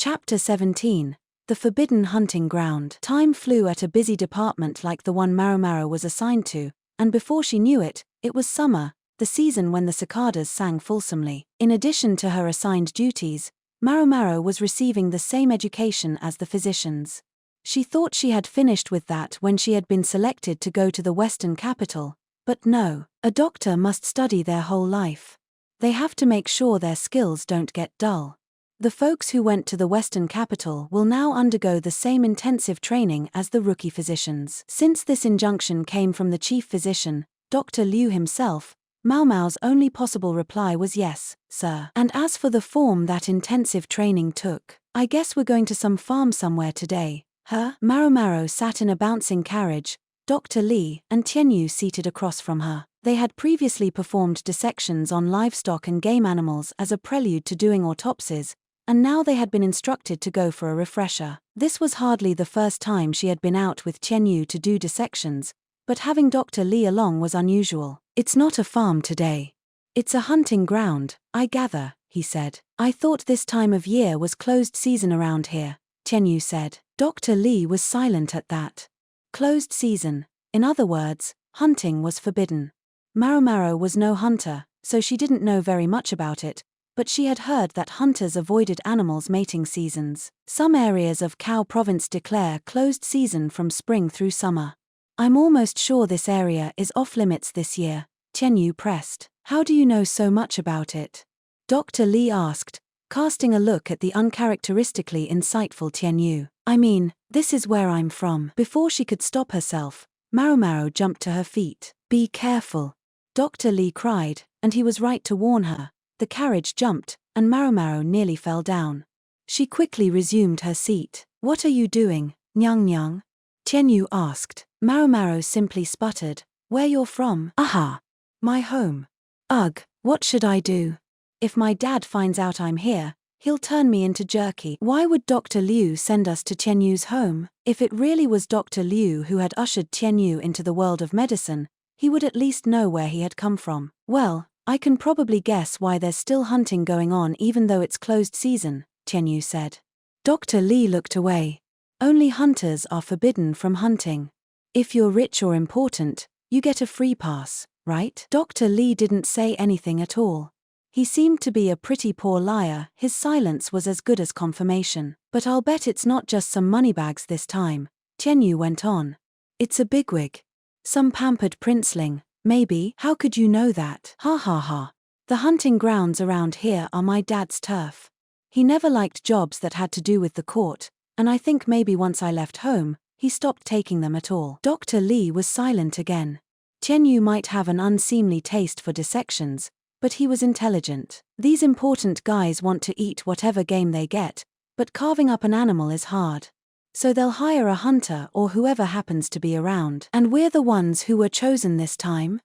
Chapter 17. The Forbidden Hunting Ground. Time flew at a busy department like the one Maomao was assigned to, and before she knew it, it was summer, the season when the cicadas sang fulsomely. In addition to her assigned duties, Maomao was receiving the same education as the physicians. She thought she had finished with that when she had been selected to go to the Western capital, but no, a doctor must study their whole life. They have to make sure their skills don't get dull. The folks who went to the Western capital will now undergo the same intensive training as the rookie physicians. Since this injunction came from the chief physician, Dr. Liu himself, Maomao's only possible reply was yes, sir. And as for the form that intensive training took, I guess we're going to some farm somewhere today, huh? Maomao sat in a bouncing carriage, Dr. Li and Tianyu seated across from her. They had previously performed dissections on livestock and game animals as a prelude to doing autopsies, and now they had been instructed to go for a refresher. This was hardly the first time she had been out with Tianyu to do dissections, but having Dr. Li along was unusual. It's not a farm today. It's a hunting ground, I gather, he said. I thought this time of year was closed season around here, Tianyu said. Dr. Li was silent at that. Closed season, in other words, hunting was forbidden. Maomao was no hunter, so she didn't know very much about it, but she had heard that hunters avoided animals' mating seasons. Some areas of Cao province declare closed season from spring through summer. I'm almost sure this area is off-limits this year, Tianyu pressed. How do you know so much about it? Dr. Li asked, casting a look at the uncharacteristically insightful Tianyu. I mean, this is where I'm from. Before she could stop herself, Maomao jumped to her feet. Be careful, Dr. Li cried, and he was right to warn her. The carriage jumped, and Maomao nearly fell down. She quickly resumed her seat. What are you doing, Nyang Nyang? Tianyu asked. Maomao simply sputtered. Where you're from? Aha! My home. Ugh, what should I do? If my dad finds out I'm here, he'll turn me into jerky. Why would Dr. Liu send us to Tianyu's home? If it really was Dr. Liu who had ushered Tianyu into the world of medicine, he would at least know where he had come from. Well, I can probably guess why there's still hunting going on even though it's closed season, Tianyu said. Dr. Li looked away. Only hunters are forbidden from hunting. If you're rich or important, you get a free pass, right? Dr. Li didn't say anything at all. He seemed to be a pretty poor liar. His silence was as good as confirmation. But I'll bet it's not just some moneybags this time, Tianyu went on. It's a bigwig. Some pampered princeling. Maybe. How could you know that? Ha ha ha. The hunting grounds around here are my dad's turf. He never liked jobs that had to do with the court, and I think maybe once I left home, he stopped taking them at all. Dr. Li was silent again. Tianyu might have an unseemly taste for dissections, but he was intelligent. These important guys want to eat whatever game they get, but carving up an animal is hard. So they'll hire a hunter or whoever happens to be around. And we're the ones who were chosen this time?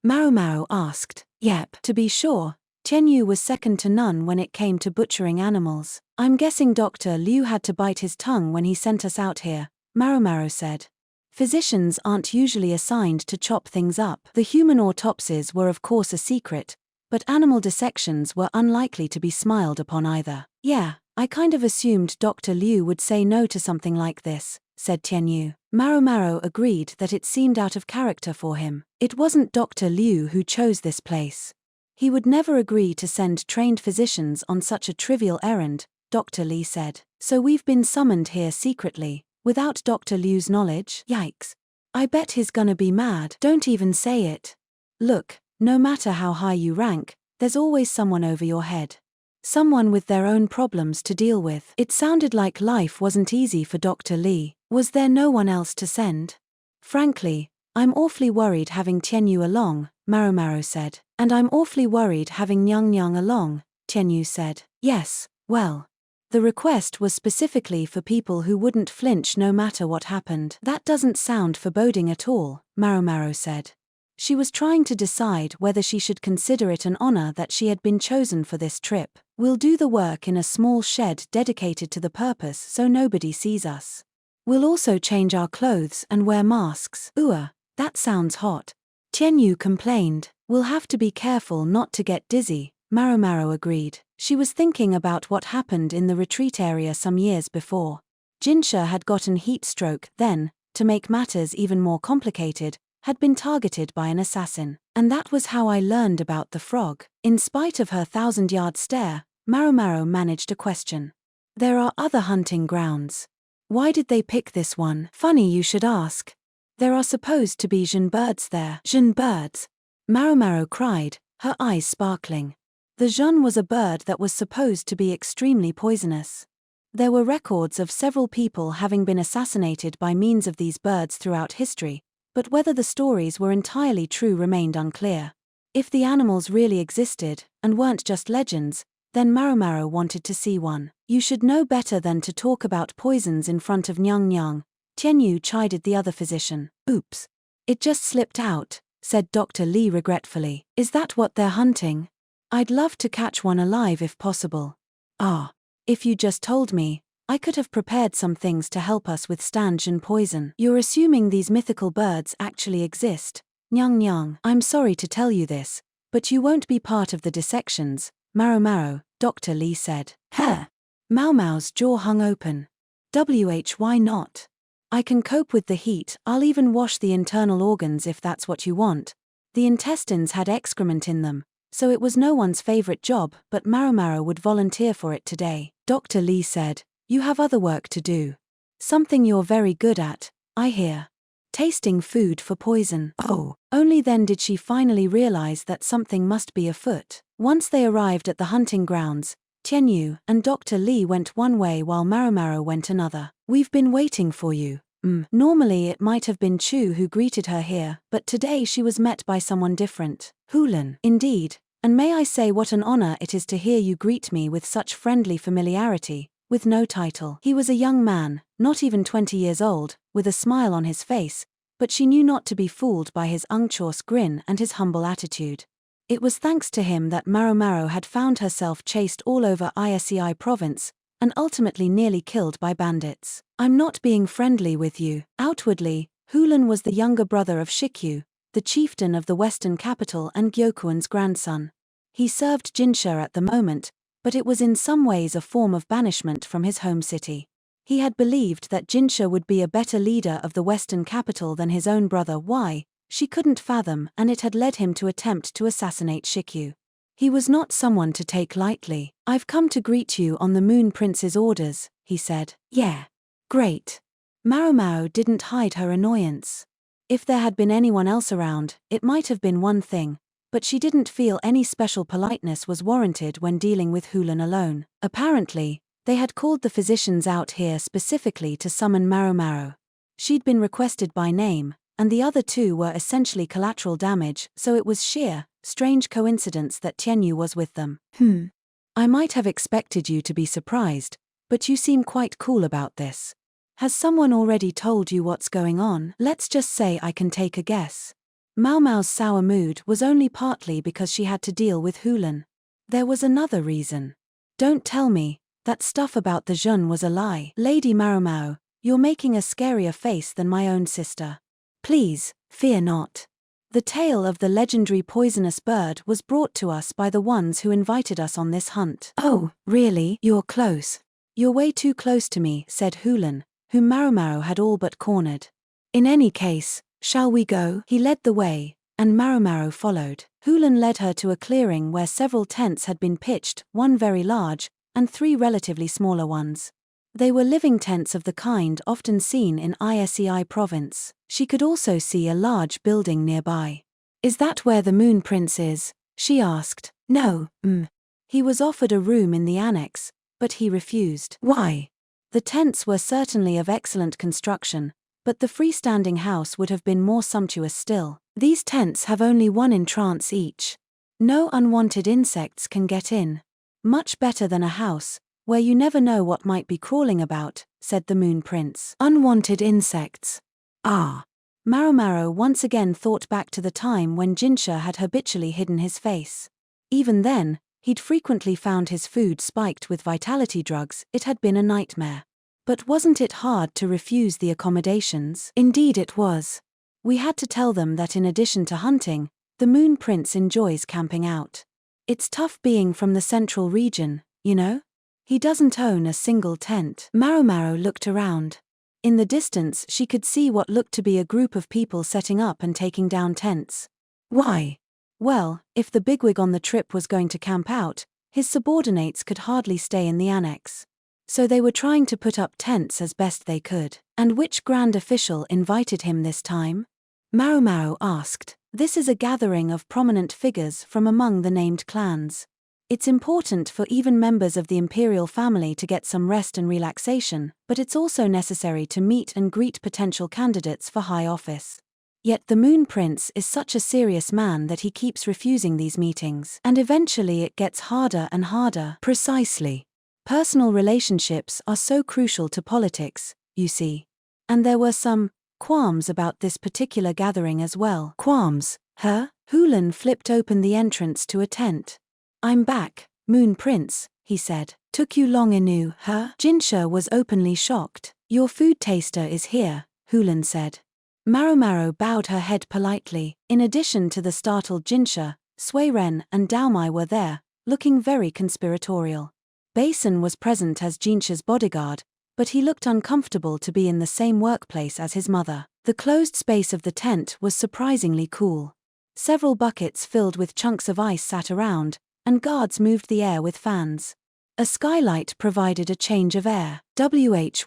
Maomao asked. Yep. To be sure, Tianyu was second to none when it came to butchering animals. I'm guessing Dr. Liu had to bite his tongue when he sent us out here, Maomao said. Physicians aren't usually assigned to chop things up. The human autopsies were of course a secret, but animal dissections were unlikely to be smiled upon either. Yeah, I kind of assumed Dr. Liu would say no to something like this, said Tianyu. Maomao agreed that it seemed out of character for him. It wasn't Dr. Liu who chose this place. He would never agree to send trained physicians on such a trivial errand, Dr. Li said. So we've been summoned here secretly, without Dr. Liu's knowledge? Yikes. I bet he's gonna be mad. Don't even say it. Look, no matter how high you rank, there's always someone over your head. Someone with their own problems to deal with. It sounded like life wasn't easy for Dr. Li. Was there no one else to send? Frankly, I'm awfully worried having Tianyu along, Maomao said. And I'm awfully worried having Nyang Nyang along, Tianyu said. Yes, well. The request was specifically for people who wouldn't flinch no matter what happened. That doesn't sound foreboding at all, Maomao said. She was trying to decide whether she should consider it an honor that she had been chosen for this trip. We'll do the work in a small shed dedicated to the purpose so nobody sees us. We'll also change our clothes and wear masks. That sounds hot. Tianyu complained. We'll have to be careful not to get dizzy, Maomao agreed. She was thinking about what happened in the retreat area some years before. Jinshi had gotten heat stroke, then, to make matters even more complicated, had been targeted by an assassin. And that was how I learned about the frog. In spite of her 1,000-yard stare, Maomao managed a question. There are other hunting grounds. Why did they pick this one? Funny you should ask. There are supposed to be Zhen birds there. Zhen birds? Maomao cried, her eyes sparkling. The zhen was a bird that was supposed to be extremely poisonous. There were records of several people having been assassinated by means of these birds throughout history, but whether the stories were entirely true remained unclear. If the animals really existed, and weren't just legends, then Maomao wanted to see one. You should know better than to talk about poisons in front of Nyang Nyang, Tianyu chided the other physician. Oops. It just slipped out, said Dr. Li regretfully. Is that what they're hunting? I'd love to catch one alive if possible. Ah. If you just told me, I could have prepared some things to help us withstand Zhen poison. You're assuming these mythical birds actually exist. Nyang Nyang. I'm sorry to tell you this, but you won't be part of the dissections, Maomao, Dr. Li said. Huh. Maomao's jaw hung open. Why not? I can cope with the heat, I'll even wash the internal organs if that's what you want. The intestines had excrement in them, so it was no one's favorite job, but Maomao would volunteer for it today. Dr. Li said, you have other work to do. Something you're very good at, I hear. Tasting food for poison. Oh. Only then did she finally realize that something must be afoot. Once they arrived at the hunting grounds, Tianyu and Dr. Li went one way while Maomao went another. We've been waiting for you. Normally it might have been Chu who greeted her here, but today she was met by someone different. Hulan. Indeed, and may I say what an honor it is to hear you greet me with such friendly familiarity, with no title. He was a young man, not even 20 years old, with a smile on his face, but she knew not to be fooled by his unctuous grin and his humble attitude. It was thanks to him that Maomao had found herself chased all over Isei province, and ultimately nearly killed by bandits. I'm not being friendly with you. Outwardly, Hulan was the younger brother of Shikyu, the chieftain of the western capital and Gyokuan's grandson. He served Jinshi at the moment, but it was in some ways a form of banishment from his home city. He had believed that Jinshi would be a better leader of the western capital than his own brother. Why? She couldn't fathom, and it had led him to attempt to assassinate Shikyu. He was not someone to take lightly. I've come to greet you on the Moon Prince's orders, he said. Yeah. Great. Maomao didn't hide her annoyance. If there had been anyone else around, it might have been one thing, but she didn't feel any special politeness was warranted when dealing with Hulan alone. Apparently, they had called the physicians out here specifically to summon Maomao. She'd been requested by name, and the other two were essentially collateral damage, so it was sheer, strange coincidence that Tianyu was with them. I might have expected you to be surprised, but you seem quite cool about this. Has someone already told you what's going on? Let's just say I can take a guess. Maomao's sour mood was only partly because she had to deal with Hulan. There was another reason. Don't tell me, that stuff about the Zhen was a lie. Lady Maomao, you're making a scarier face than my own sister. Please, fear not. The tale of the legendary poisonous bird was brought to us by the ones who invited us on this hunt. Oh, really? You're close. You're way too close to me, said Hulan, whom Maomao had all but cornered. In any case, shall we go? He led the way, and Maomao followed. Hulan led her to a clearing where several tents had been pitched, one very large, and 3 relatively smaller ones. They were living tents of the kind often seen in Isei province. She could also see a large building nearby. Is that where the Moon Prince is? She asked. No. He was offered a room in the annex, but he refused. Why? The tents were certainly of excellent construction, but the freestanding house would have been more sumptuous still. These tents have only 1 entrance each. No unwanted insects can get in. Much better than a house, where you never know what might be crawling about, said the Moon Prince. Unwanted insects. Ah. Maomao once again thought back to the time when Jinshi had habitually hidden his face. Even then, he'd frequently found his food spiked with vitality drugs. It had been a nightmare. But wasn't it hard to refuse the accommodations? Indeed it was. We had to tell them that in addition to hunting, the Moon Prince enjoys camping out. It's tough being from the central region, you know? He doesn't own a single tent. Maomao looked around. In the distance she could see what looked to be a group of people setting up and taking down tents. Why? Well, if the bigwig on the trip was going to camp out, his subordinates could hardly stay in the annex. So they were trying to put up tents as best they could. And which grand official invited him this time? Maomao asked. This is a gathering of prominent figures from among the named clans. It's important for even members of the imperial family to get some rest and relaxation, but it's also necessary to meet and greet potential candidates for high office. Yet the Moon Prince is such a serious man that he keeps refusing these meetings, and eventually it gets harder and harder. Precisely. Personal relationships are so crucial to politics, you see. And there were some qualms about this particular gathering as well. Qualms? Huh? Hulan flipped open the entrance to a tent. I'm back, Moon Prince, he said. Took you long enough, huh? Jinshi was openly shocked. Your food taster is here, Hulan said. Maomao bowed her head politely. In addition to the startled Jinshi, Suiren and Daomai were there, looking very conspiratorial. Basin was present as Jinshi's bodyguard, but he looked uncomfortable to be in the same workplace as his mother. The closed space of the tent was surprisingly cool. Several buckets filled with chunks of ice sat around, and guards moved the air with fans. A skylight provided a change of air.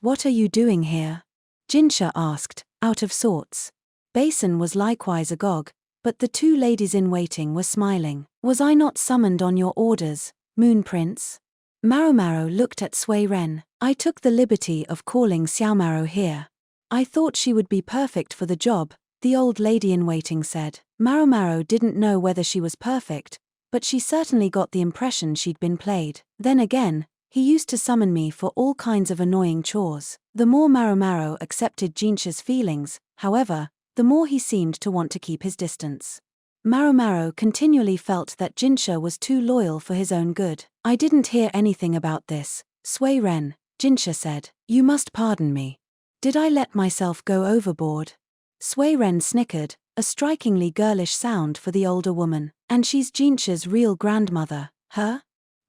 What are you doing here? Jinshi asked, out of sorts. Basin was likewise agog, but the two ladies-in-waiting were smiling. Was I not summoned on your orders, Moon Prince? Maomao looked at Suiren. I took the liberty of calling Xiaomao here. I thought she would be perfect for the job, the old lady-in-waiting said. Maomao didn't know whether she was perfect, but she certainly got the impression she'd been played. Then again, he used to summon me for all kinds of annoying chores. The more Maomao accepted Jinshi's feelings, however, the more he seemed to want to keep his distance. Maomao continually felt that Jinshi was too loyal for his own good. I didn't hear anything about this, Suiren, Jinshi said. You must pardon me. Did I let myself go overboard? Suiren snickered, a strikingly girlish sound for the older woman. And she's Jinshi's real grandmother, huh?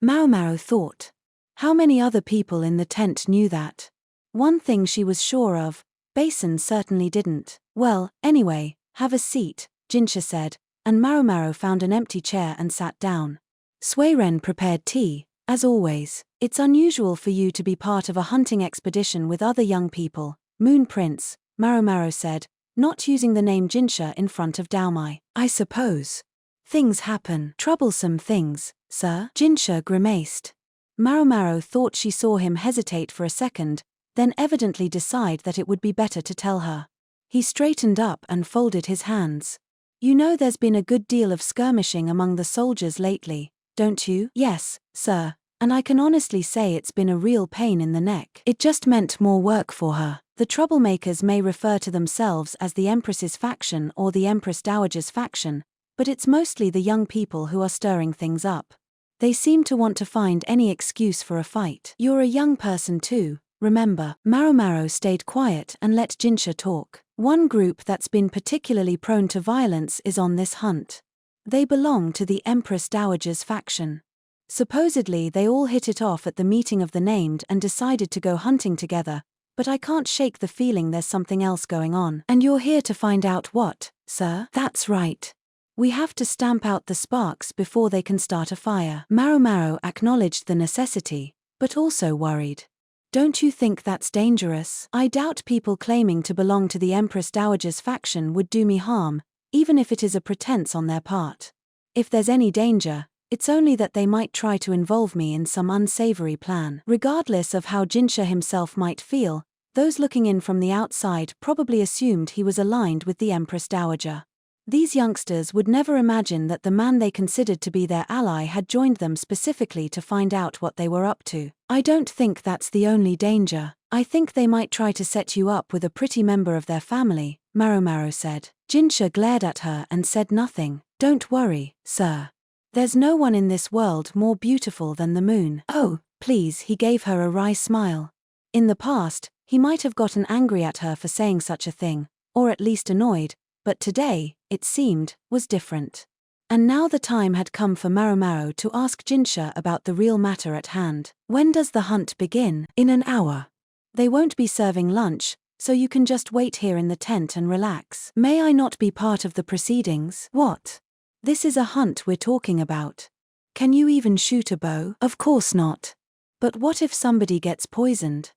Maomao thought. How many other people in the tent knew that? One thing she was sure of, Basin certainly didn't. Well, anyway, have a seat, Jinshi said, and Maomao found an empty chair and sat down. Suiren prepared tea, as always. It's unusual for you to be part of a hunting expedition with other young people, Moon Prince, Maomao said, not using the name Jinshi in front of Daomai. I suppose. Things happen. Troublesome things, sir. Jinshi grimaced. Maomao thought she saw him hesitate for a second, then evidently decide that it would be better to tell her. He straightened up and folded his hands. You know there's been a good deal of skirmishing among the soldiers lately, don't you? Yes, sir, and I can honestly say it's been a real pain in the neck. It just meant more work for her. The troublemakers may refer to themselves as the Empress's faction or the Empress Dowager's faction, but it's mostly the young people who are stirring things up. They seem to want to find any excuse for a fight. You're a young person too, remember. Maomao stayed quiet and let Jinshi talk. One group that's been particularly prone to violence is on this hunt. They belong to the Empress Dowager's faction. Supposedly they all hit it off at the meeting of the named and decided to go hunting together, but I can't shake the feeling there's something else going on. And you're here to find out what, sir? That's right. We have to stamp out the sparks before they can start a fire. Maomao acknowledged the necessity, but also worried. Don't you think that's dangerous? I doubt people claiming to belong to the Empress Dowager's faction would do me harm, even if it is a pretense on their part. If there's any danger, it's only that they might try to involve me in some unsavory plan. Regardless of how Jinshi himself might feel, those looking in from the outside probably assumed he was aligned with the Empress Dowager. These youngsters would never imagine that the man they considered to be their ally had joined them specifically to find out what they were up to. I don't think that's the only danger. I think they might try to set you up with a pretty member of their family, Maomao said. Jinshi glared at her and said nothing. Don't worry, sir. There's no one in this world more beautiful than the moon. Oh, please, he gave her a wry smile. In the past, he might have gotten angry at her for saying such a thing, or at least annoyed, but today, it seemed, was different. And now the time had come for Maomao to ask Jinshi about the real matter at hand. When does the hunt begin? In an hour. They won't be serving lunch, so you can just wait here in the tent and relax. May I not be part of the proceedings? What? This is a hunt we're talking about. Can you even shoot a bow? Of course not. But what if somebody gets poisoned?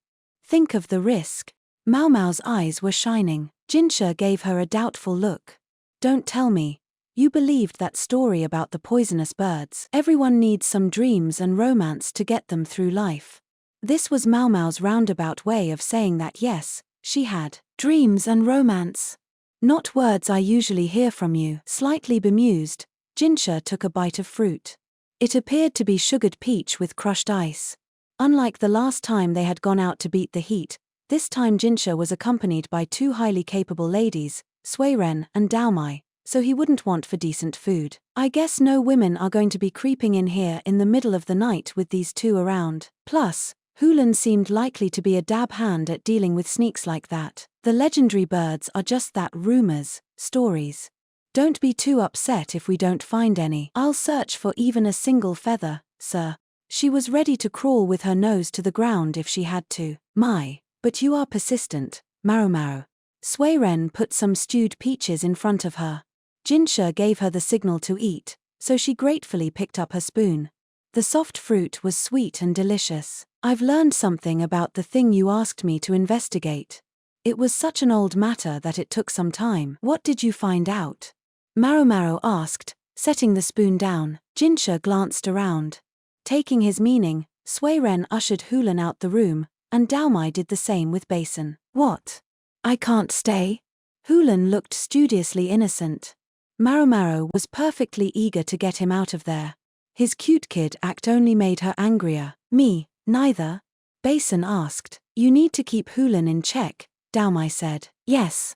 Think of the risk. Maomao's eyes were shining. Jinshi gave her a doubtful look. Don't tell me. You believed that story about the poisonous birds. Everyone needs some dreams and romance to get them through life. This was Maomao's roundabout way of saying that yes, she had dreams and romance. Not words I usually hear from you. Slightly bemused, Jinshi took a bite of fruit. It appeared to be sugared peach with crushed ice. Unlike the last time they had gone out to beat the heat, this time Jinshi was accompanied by two highly capable ladies, Suiren and Daomai, so he wouldn't want for decent food. I guess no women are going to be creeping in here in the middle of the night with these two around. Plus, Hulan seemed likely to be a dab hand at dealing with sneaks like that. The legendary birds are just that, rumors, stories. Don't be too upset if we don't find any. I'll search for even a single feather, sir. She was ready to crawl with her nose to the ground if she had to. My, but you are persistent, Maomao. Suiren put some stewed peaches in front of her. Jinshi gave her the signal to eat, so she gratefully picked up her spoon. The soft fruit was sweet and delicious. I've learned something about the thing you asked me to investigate. It was such an old matter that it took some time. What did you find out? Maomao asked, setting the spoon down. Jinshi glanced around. Taking his meaning, Suiren ushered Hulan out the room, and Daomai did the same with Basin. What? I can't stay? Hulan looked studiously innocent. Maomao was perfectly eager to get him out of there. His cute kid act only made her angrier. Me, neither? Basin asked. You need to keep Hulan in check, Daomai said. Yes,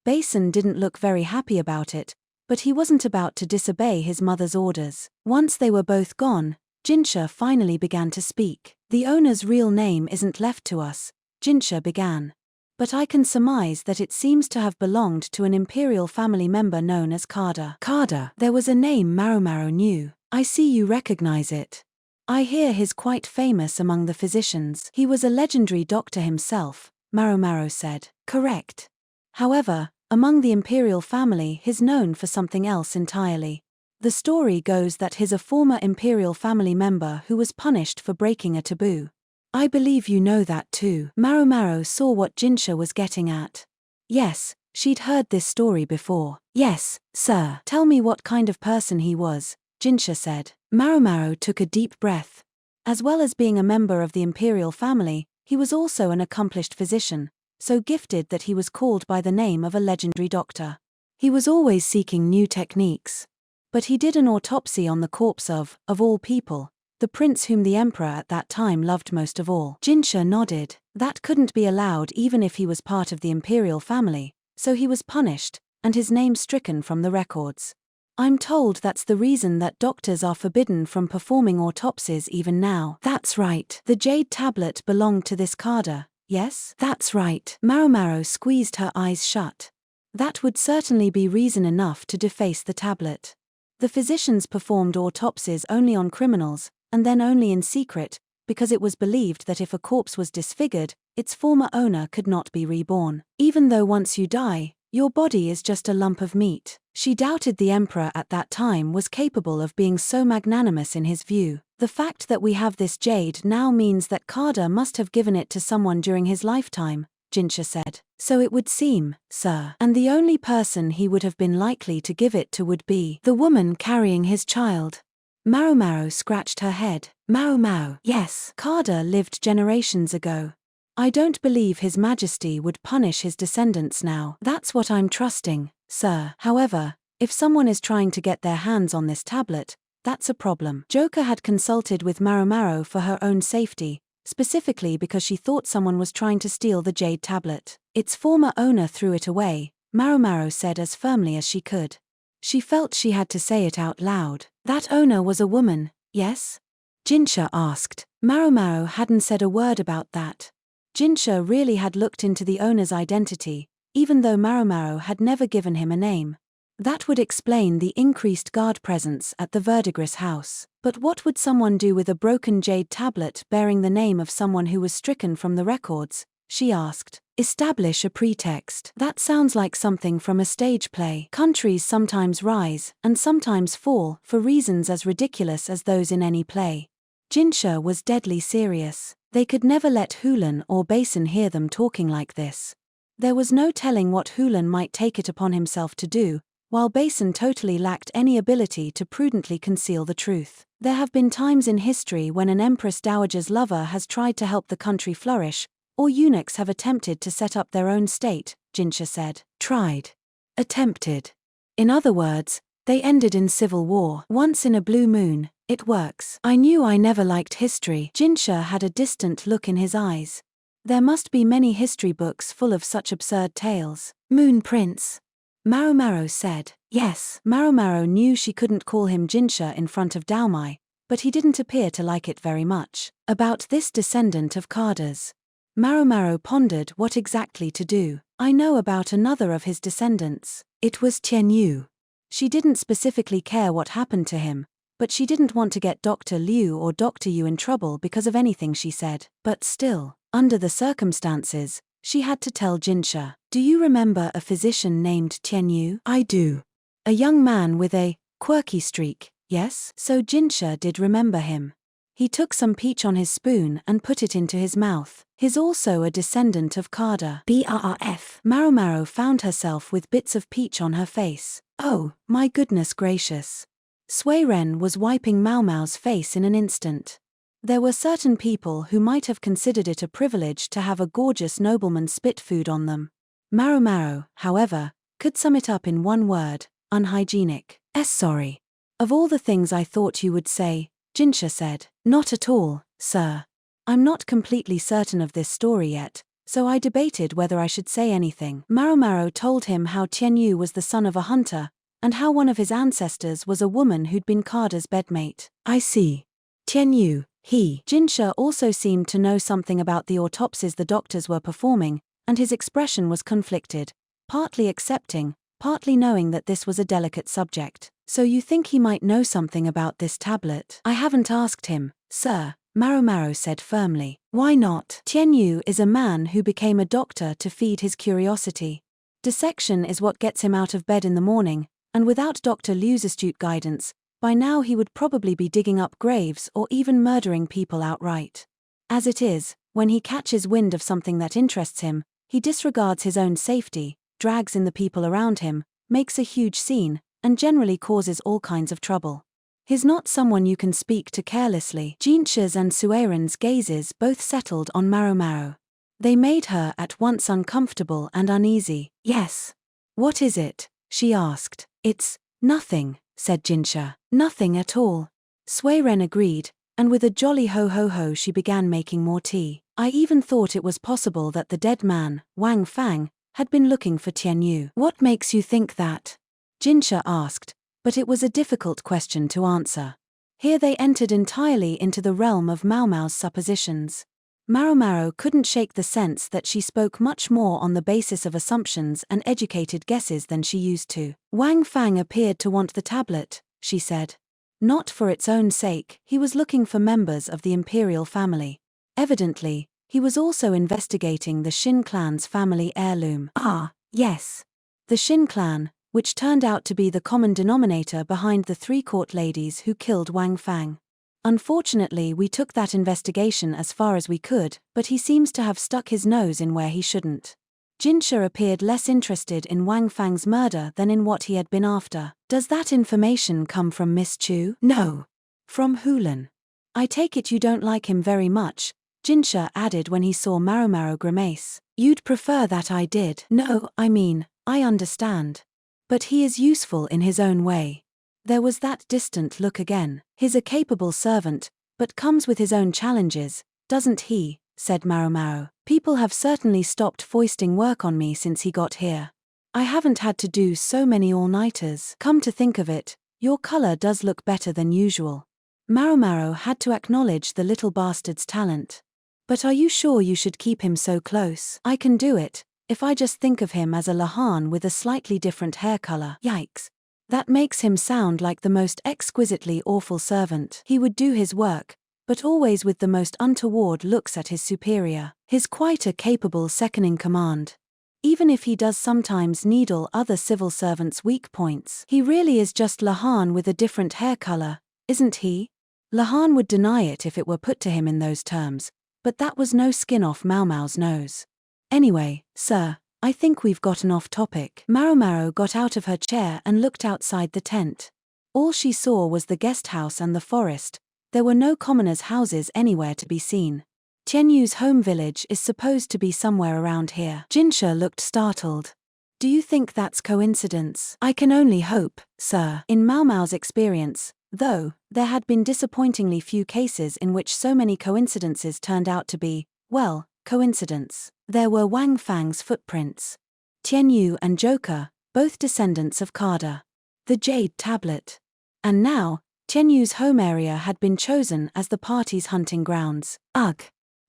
Basin didn't look very happy about it, but he wasn't about to disobey his mother's orders. Once they were both gone, Jinshi finally began to speak. The owner's real name isn't left to us, Jinshi began. But I can surmise that it seems to have belonged to an imperial family member known as Kada. Kada. There was a name Maomao knew. I see you recognize it. I hear he's quite famous among the physicians. He was a legendary doctor himself, Maomao said. Correct. However, among the imperial family he's known for something else entirely. The story goes that he's a former imperial family member who was punished for breaking a taboo. I believe you know that too. Maomao saw what Jinshi was getting at. Yes, she'd heard this story before. Yes, sir. Tell me what kind of person he was, Jinshi said. Maomao took a deep breath. As well as being a member of the imperial family, he was also an accomplished physician, so gifted that he was called by the name of a legendary doctor. He was always seeking new techniques. But he did an autopsy on the corpse of all people, the prince whom the emperor at that time loved most of all. Jinshi nodded. That couldn't be allowed even if he was part of the imperial family, so he was punished, and his name stricken from the records. I'm told that's the reason that doctors are forbidden from performing autopsies even now. That's right. The jade tablet belonged to this Kada, yes? That's right. Maomao squeezed her eyes shut. That would certainly be reason enough to deface the tablet. The physicians performed autopsies only on criminals, and then only in secret, because it was believed that if a corpse was disfigured, its former owner could not be reborn. Even though once you die, your body is just a lump of meat. She doubted the emperor at that time was capable of being so magnanimous in his view. The fact that we have this jade now means that Kada must have given it to someone during his lifetime, Jinshi said. So it would seem, sir. And the only person he would have been likely to give it to would be the woman carrying his child. Maomao scratched her head. Maomao. Yes. Kada lived generations ago. I don't believe His Majesty would punish his descendants now. That's what I'm trusting, sir. However, if someone is trying to get their hands on this tablet, that's a problem. Joker had consulted with Maomao for her own safety, specifically because she thought someone was trying to steal the jade tablet. Its former owner threw it away, Maomao said as firmly as she could. She felt she had to say it out loud. That owner was a woman, yes? Jinshi asked. Maomao hadn't said a word about that. Jinshi really had looked into the owner's identity, even though Maomao had never given him a name. That would explain the increased guard presence at the Verdigris house. But what would someone do with a broken jade tablet bearing the name of someone who was stricken from the records? She asked. Establish a pretext. That sounds like something from a stage play. Countries sometimes rise, and sometimes fall, for reasons as ridiculous as those in any play. Jinshi was deadly serious. They could never let Hulan or Basin hear them talking like this. There was no telling what Hulan might take it upon himself to do, while Basin totally lacked any ability to prudently conceal the truth. There have been times in history when an empress dowager's lover has tried to help the country flourish, or eunuchs have attempted to set up their own state, Jinshi said. Tried. Attempted. In other words, they ended in civil war. Once in a blue moon, it works. I knew I never liked history. Jinshi had a distant look in his eyes. There must be many history books full of such absurd tales. Moon Prince. Maomao said. Yes. Maomao knew she couldn't call him Jinshi in front of Daomai, but he didn't appear to like it very much. About this descendant of Kada's. Maomao pondered what exactly to do. I know about another of his descendants. It was Tianyu. She didn't specifically care what happened to him, but she didn't want to get Dr. Liu or Dr. Yu in trouble because of anything she said. But still, under the circumstances, she had to tell Jinshi. Do you remember a physician named Tianyu? I do. A young man with a quirky streak, yes? So Jinshi did remember him. He took some peach on his spoon and put it into his mouth. He's also a descendant of Kada. BRRF. Maomao found herself with bits of peach on her face. Oh, my goodness gracious. Suiren was wiping Maomao's face in an instant. There were certain people who might have considered it a privilege to have a gorgeous nobleman spit food on them. Maomao, however, could sum it up in one word: unhygienic. Sorry. Of all the things I thought you would say, Jinshi said. Not at all, sir. I'm not completely certain of this story yet, so I debated whether I should say anything. Maomao told him how Tianyu was the son of a hunter, and how one of his ancestors was a woman who'd been Kada's bedmate. I see. Tianyu, he. Jinshi also seemed to know something about the autopsies the doctors were performing, and his expression was conflicted, partly accepting, partly knowing that this was a delicate subject. So you think he might know something about this tablet? I haven't asked him, sir, Maomao said firmly. Why not? Tianyu is a man who became a doctor to feed his curiosity. Dissection is what gets him out of bed in the morning, and without Dr. Liu's astute guidance, by now he would probably be digging up graves or even murdering people outright. As it is, when he catches wind of something that interests him, he disregards his own safety, drags in the people around him, makes a huge scene, and generally causes all kinds of trouble. He's not someone you can speak to carelessly. Jinshi's and Suiren's gazes both settled on Maomao. They made her at once uncomfortable and uneasy. Yes. What is it? She asked. It's nothing, said Jinshi. Nothing at all. Suiren agreed, and with a jolly ho-ho-ho she began making more tea. I even thought it was possible that the dead man, Wang Fang, had been looking for Tianyu. What makes you think that? Jinshi asked, but it was a difficult question to answer. Here they entered entirely into the realm of Maomao's suppositions. Maomao couldn't shake the sense that she spoke much more on the basis of assumptions and educated guesses than she used to. Wang Fang appeared to want the tablet, she said. Not for its own sake, he was looking for members of the imperial family. Evidently, he was also investigating the Xin clan's family heirloom. Ah, yes. The Xin clan, which turned out to be the common denominator behind the 3 court ladies who killed Wang Fang. Unfortunately, we took that investigation as far as we could, but he seems to have stuck his nose in where he shouldn't. Jinshi appeared less interested in Wang Fang's murder than in what he had been after. Does that information come from Miss Chu? No. From Hulan. I take it you don't like him very much, Jinshi added when he saw Maomao grimace. You'd prefer that I did? No, I mean, I understand. But he is useful in his own way. There was that distant look again. He's a capable servant, but comes with his own challenges, doesn't he? Said Maomao. People have certainly stopped foisting work on me since he got here. I haven't had to do so many all-nighters. Come to think of it, your color does look better than usual. Maomao had to acknowledge the little bastard's talent. But are you sure you should keep him so close? I can do it, if I just think of him as a Lahan with a slightly different hair color. Yikes. That makes him sound like the most exquisitely awful servant. He would do his work, but always with the most untoward looks at his superior. He's quite a capable second-in-command. Even if he does sometimes needle other civil servants' weak points. He really is just Lahan with a different hair color, isn't he? Lahan would deny it if it were put to him in those terms, but that was no skin off Maomao's nose. Anyway, sir, I think we've gotten off topic. Maomao got out of her chair and looked outside the tent. All she saw was the guest house and the forest. There were no commoners' houses anywhere to be seen. Tianyu's home village is supposed to be somewhere around here. Jinshi looked startled. Do you think that's coincidence? I can only hope, sir. In Maomao's experience, though, there had been disappointingly few cases in which so many coincidences turned out to be, well, coincidence. There were Wang Fang's footprints. Tianyu and Joker, both descendants of Kada. The jade tablet. And now, Tianyu's home area had been chosen as the party's hunting grounds. Ugh.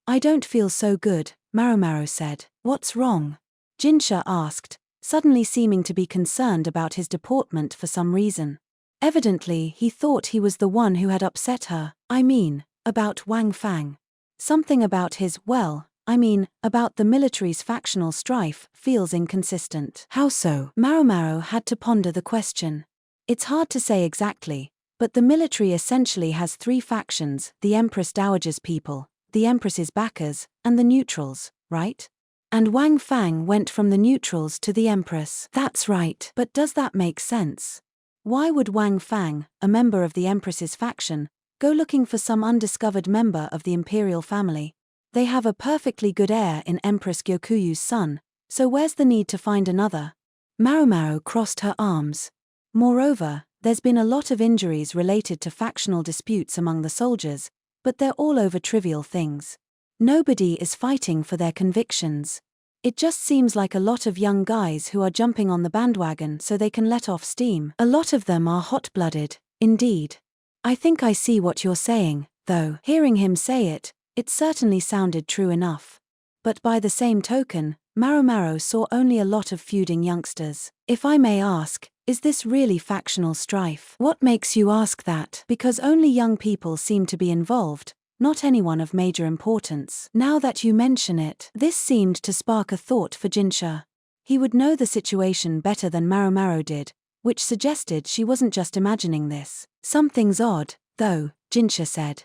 I don't feel so good, Maomao said. What's wrong? Jinshi asked, suddenly seeming to be concerned about his deportment for some reason. Evidently, he thought he was the one who had upset her. I mean, about Wang Fang. Something about his, about the military's factional strife feels inconsistent. How so? Maomao had to ponder the question. It's hard to say exactly, but the military essentially has three factions: the Empress Dowager's people, the Empress's backers, and the neutrals, right? And Wang Fang went from the neutrals to the Empress. That's right. But does that make sense? Why would Wang Fang, a member of the Empress's faction, go looking for some undiscovered member of the imperial family? They have a perfectly good heir in Empress Gyokuyu's son, so where's the need to find another? Maomao crossed her arms. Moreover, there's been a lot of injuries related to factional disputes among the soldiers, but they're all over trivial things. Nobody is fighting for their convictions. It just seems like a lot of young guys who are jumping on the bandwagon so they can let off steam. A lot of them are hot-blooded, indeed. I think I see what you're saying, though. Hearing him say it, it certainly sounded true enough. But by the same token, Maomao saw only a lot of feuding youngsters. If I may ask, is this really factional strife? What makes you ask that? Because only young people seem to be involved, not anyone of major importance. Now that you mention it, this seemed to spark a thought for Jinshi. He would know the situation better than Maomao did, which suggested she wasn't just imagining this. Something's odd, though, Jinshi said.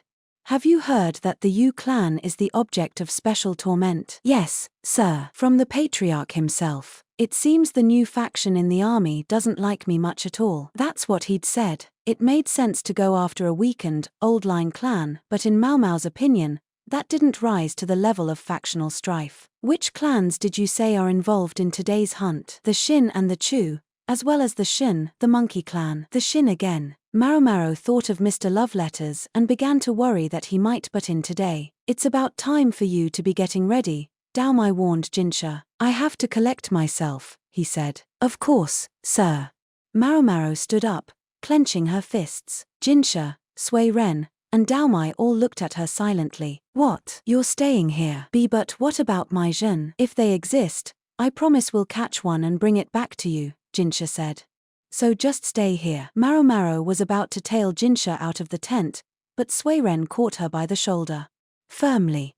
Have you heard that the Yu clan is the object of special torment? Yes, sir. From the patriarch himself. It seems the new faction in the army doesn't like me much at all. That's what he'd said. It made sense to go after a weakened, old-line clan, but in Maomao's opinion, that didn't rise to the level of factional strife. Which clans did you say are involved in today's hunt? The Shin and the Chu, as well as the Shin, the monkey clan. The Shin again. Maomao thought of Mr. Loveletters and began to worry that he might butt in today. It's about time for you to be getting ready, Daomai warned Jinshi. I have to collect myself, he said. Of course, sir. Maomao stood up, clenching her fists. Jinshi, Sui Ren, and Daomai all looked at her silently. What? You're staying here? But what about my Jin? If they exist, I promise we'll catch one and bring it back to you, Jinshi said. So just stay here. Maomao was about to tail Jinshi out of the tent, but Sui Ren caught her by the shoulder. Firmly.